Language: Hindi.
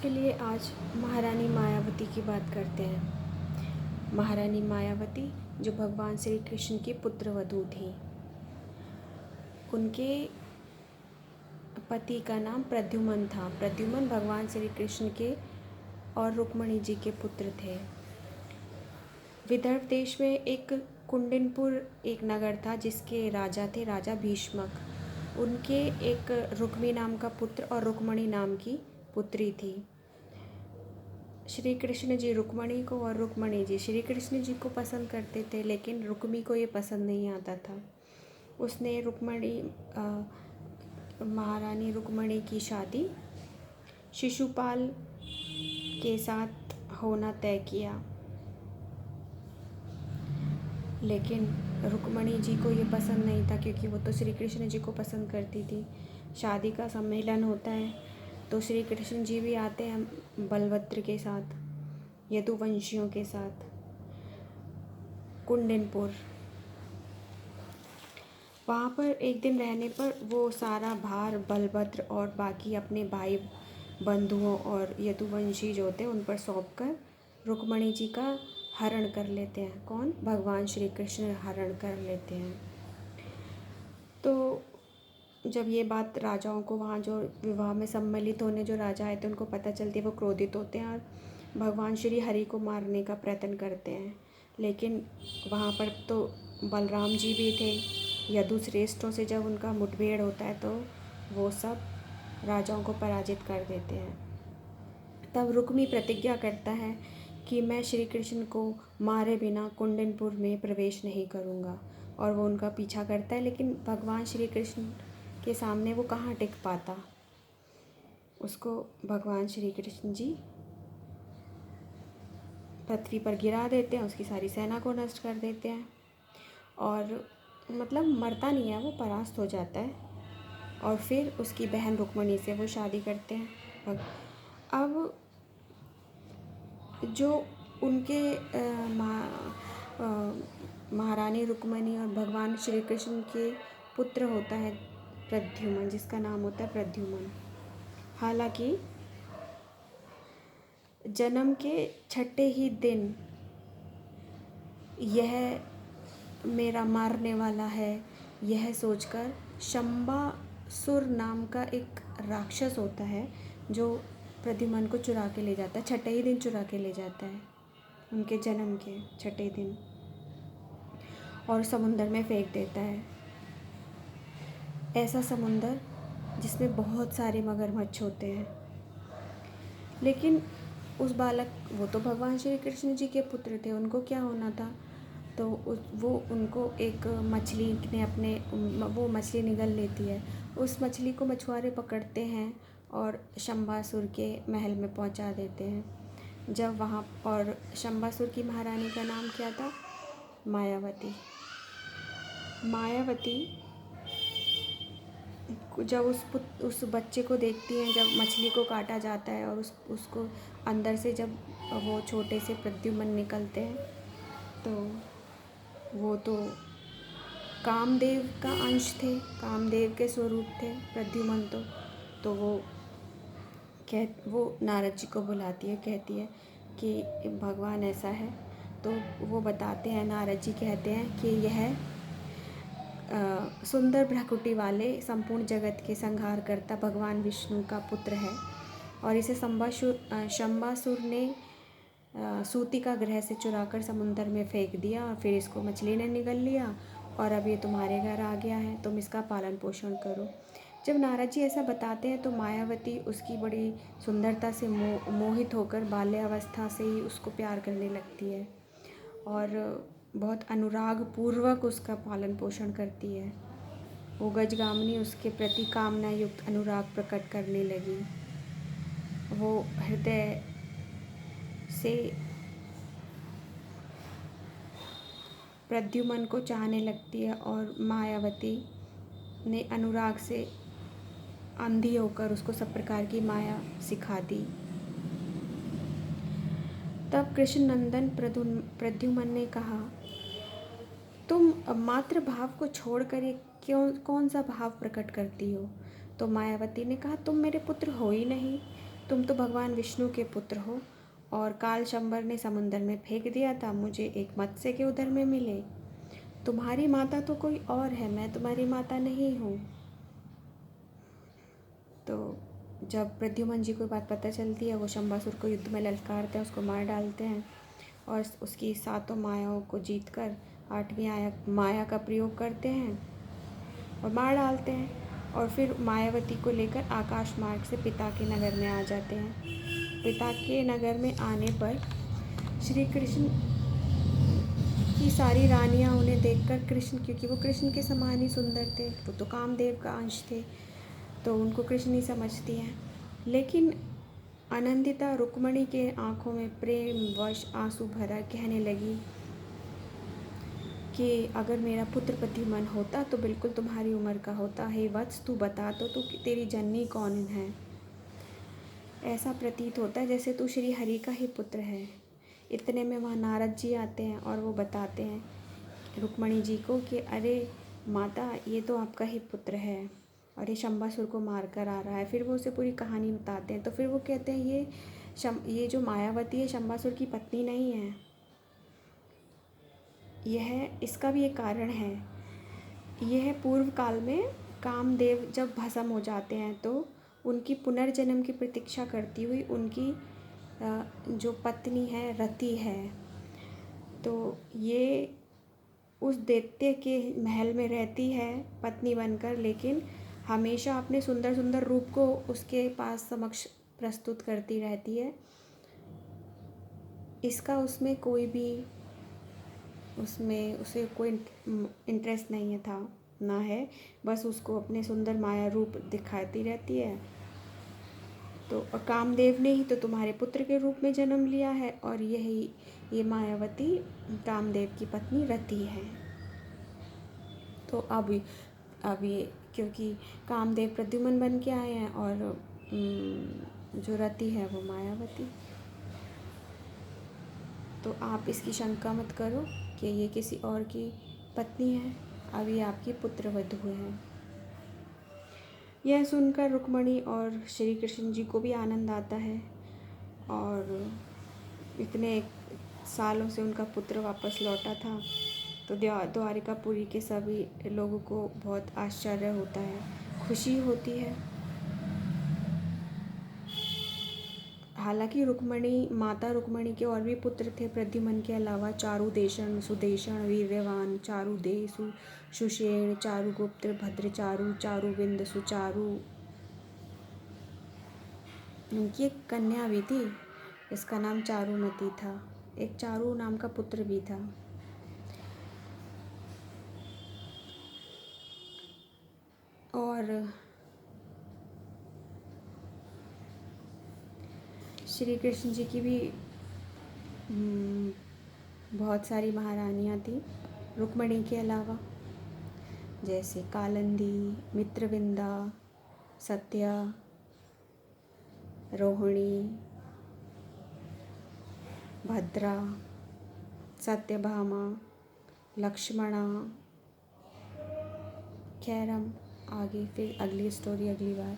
के लिए आज महारानी मायावती की बात करते हैं। महारानी मायावती जो भगवान श्री कृष्ण की पुत्रवधू थी, उनके पति का नाम प्रद्युमन था। प्रद्युमन भगवान श्री कृष्ण के और रुक्मणी जी के पुत्र थे। विदर्भ देश में एक कुंडिनपुर एक नगर था जिसके राजा थे राजा भीष्मक। उनके एक रुक्मी नाम का पुत्र और रुक्मणी नाम की पुत्री थी। श्री कृष्ण जी रुक्मणी को और रुक्मणी जी श्री कृष्ण जी को पसंद करते थे, लेकिन रुक्मी को ये पसंद नहीं आता था। उसने महारानी रुक्मणी की शादी शिशुपाल के साथ होना तय किया, लेकिन रुक्मणी जी को ये पसंद नहीं था क्योंकि वो तो श्री कृष्ण जी को पसंद करती थी। शादी का सम्मेलन होता है तो श्री कृष्ण जी भी आते हैं बलभद्र के साथ, यदुवंशियों के साथ कुंडिनपुर। वहाँ पर एक दिन रहने पर वो सारा भार बलभद्र और बाकी अपने भाई बंधुओं और यदुवंशी जो होते हैं उन पर सौंप कर रुक्मणी जी का हरण कर लेते हैं। कौन? भगवान श्री कृष्ण हरण कर लेते हैं। तो जब ये बात राजाओं को, वहाँ जो विवाह में सम्मिलित होने जो राजा आए थे उनको पता चलती है, वो क्रोधित होते हैं और भगवान श्री हरि को मारने का प्रयत्न करते हैं। लेकिन वहाँ पर तो बलराम जी भी थे। यदु श्रेष्ठों से जब उनका मुठभेड़ होता है तो वो सब राजाओं को पराजित कर देते हैं। तब रुक्मी प्रतिज्ञा करता है कि मैं श्री कृष्ण को मारे बिना कुंडिनपुर में प्रवेश नहीं करूँगा, और वो उनका पीछा करता है। लेकिन भगवान श्री कृष्ण के सामने वो कहाँ टिक पाता। उसको भगवान श्री कृष्ण जी पृथ्वी पर गिरा देते हैं, उसकी सारी सेना को नष्ट कर देते हैं और मतलब मरता नहीं है, वो परास्त हो जाता है। और फिर उसकी बहन रुक्मणी से वो शादी करते हैं। अब जो उनके महारानी रुक्मणी और भगवान श्री कृष्ण के पुत्र होता है प्रद्युमन, जिसका नाम होता है प्रद्युमन। हालांकि जन्म के छठे ही दिन यह मेरा मारने वाला है, यह सोचकर शंबासुर नाम का एक राक्षस होता है जो प्रद्युमन को चुरा के ले जाता है। छठे ही दिन चुरा के ले जाता है, उनके जन्म के छठे दिन, और समुंदर में फेंक देता है। ऐसा समुंदर जिसमें बहुत सारे मगरमच्छ होते हैं। लेकिन उस बालक, वो तो भगवान श्री कृष्ण जी के पुत्र थे, उनको क्या होना था। तो वो उनको एक मछली ने वो मछली निगल लेती है। उस मछली को मछुआरे पकड़ते हैं और शंबासुर के महल में पहुंचा देते हैं। जब वहाँ, और शंबासुर की महारानी का नाम क्या था? मायावती। मायावती जब उस बच्चे को देखती हैं, जब मछली को काटा जाता है और उसको अंदर से जब वो छोटे से प्रद्युमन निकलते हैं, तो वो तो कामदेव का अंश थे, कामदेव के स्वरूप थे प्रद्युमन। तो वो नारद जी को बुलाती है, कहती है कि भगवान ऐसा है। तो वो बताते हैं, नारद जी कहते हैं कि यह सुंदर भ्रकुटी वाले संपूर्ण जगत के संहार करता भगवान विष्णु का पुत्र है, और इसे शंबासुर ने सूतिका ग्रह से चुराकर समुंदर में फेंक दिया, और फिर इसको मछली ने निगल लिया, और अब ये तुम्हारे घर आ गया है, तुम इसका पालन पोषण करो। जब नारद जी ऐसा बताते हैं तो मायावती उसकी बड़ी सुंदरता से मोहित होकर बाल्यावस्था से ही उसको प्यार करने लगती है और बहुत अनुराग पूर्वक उसका पालन पोषण करती है। वो गजगामिनी उसके प्रति कामना युक्त अनुराग प्रकट करने लगी। वो हृदय से प्रद्युमन को चाहने लगती है और मायावती ने अनुराग से अंधी होकर उसको सब प्रकार की माया सिखा दी। तब कृष्ण नंदन प्रद्युमन ने कहा, तुम मातृ भाव को छोड़कर ये कौन सा भाव प्रकट करती हो? तो मायावती ने कहा, तुम मेरे पुत्र हो ही नहीं, तुम तो भगवान विष्णु के पुत्र हो और कालचंबर ने समुंदर में फेंक दिया था, मुझे एक मत्स्य के उदर में मिले। तुम्हारी माता तो कोई और है, मैं तुम्हारी माता नहीं हूँ। तो जब प्रद्युम्न जी को बात पता चलती है, वो शंबासुर को युद्ध में ललकारते हैं, उसको मार डालते हैं और उसकी 7 मायाओं को जीतकर 8वीं माया का प्रयोग करते हैं और मार डालते हैं। और फिर मायावती को लेकर आकाश मार्ग से पिता के नगर में आ जाते हैं। पिता के नगर में आने पर श्री कृष्ण की सारी रानियां उन्हें देखकर कृष्ण, क्योंकि वो कृष्ण के समान ही सुंदर थे, वो तो कामदेव का अंश थे, तो उनको कृष्ण ही समझती हैं। लेकिन आनंदिता रुक्मणी के आंखों में प्रेम वश आंसू भरा कहने लगी कि अगर मेरा पुत्र प्रद्युम्न होता तो बिल्कुल तुम्हारी उम्र का होता। हे वत्स, तू बता तो तू तेरी जननी कौन है? ऐसा प्रतीत होता है जैसे तू श्री हरि का ही पुत्र है। इतने में वहाँ नारद जी आते हैं और वो बताते हैं रुक्मणी जी को कि अरे माता, ये तो आपका ही पुत्र है और ये शंबासुर को मार कर आ रहा है। फिर वो उसे पूरी कहानी बताते हैं। तो फिर वो कहते हैं ये जो मायावती है शंबासुर की पत्नी नहीं है, इसका भी एक कारण है। यह पूर्व काल में कामदेव जब भस्म हो जाते हैं तो उनकी पुनर्जन्म की प्रतीक्षा करती हुई उनकी जो पत्नी है रति है, तो ये उस दैत्य के महल में रहती है पत्नी बनकर, लेकिन हमेशा अपने सुंदर सुंदर रूप को उसके पास समक्ष प्रस्तुत करती रहती है। इसका उसमें कोई भी उसे कोई इंटरेस्ट नहीं था ना है, बस उसको अपने सुंदर माया रूप दिखाती रहती है। तो कामदेव ने ही तो तुम्हारे पुत्र के रूप में जन्म लिया है और ये मायावती कामदेव की पत्नी रति है। तो अब ये क्योंकि कामदेव प्रद्युम्न बन के आए हैं और जो रति है वो मायावती। तो आप इसकी शंका मत करो कि ये किसी और की पत्नी है, अब ये आपकी पुत्रवधू है। यह सुनकर रुक्मणी और श्री कृष्ण जी को भी आनंद आता है और इतने सालों से उनका पुत्र वापस लौटा था, तो द्वारिकापुरी के सभी लोगों को बहुत आश्चर्य होता है, खुशी होती है। हालांकि माता रुक्मणी के और भी पुत्र थे प्रद्युम्न के अलावा, चारुदेशन, सुदेशन, वीर्यवान, चारुदेय, सुषेण, चारुगुप्त, भद्रचारु, चारुविंद, सुचारु। उनकी एक कन्या भी थी, इसका नाम चारुमती था। एक चारु नाम का पुत्र भी था। और श्री कृष्ण जी की भी बहुत सारी महारानियाँ थी रुक्मणी के अलावा, जैसे कालंदी, मित्रविंदा, सत्या, रोहिणी, भद्रा, सत्यभामा, लक्ष्मणा। खैर हम आगे फिर अगली स्टोरी अगली बार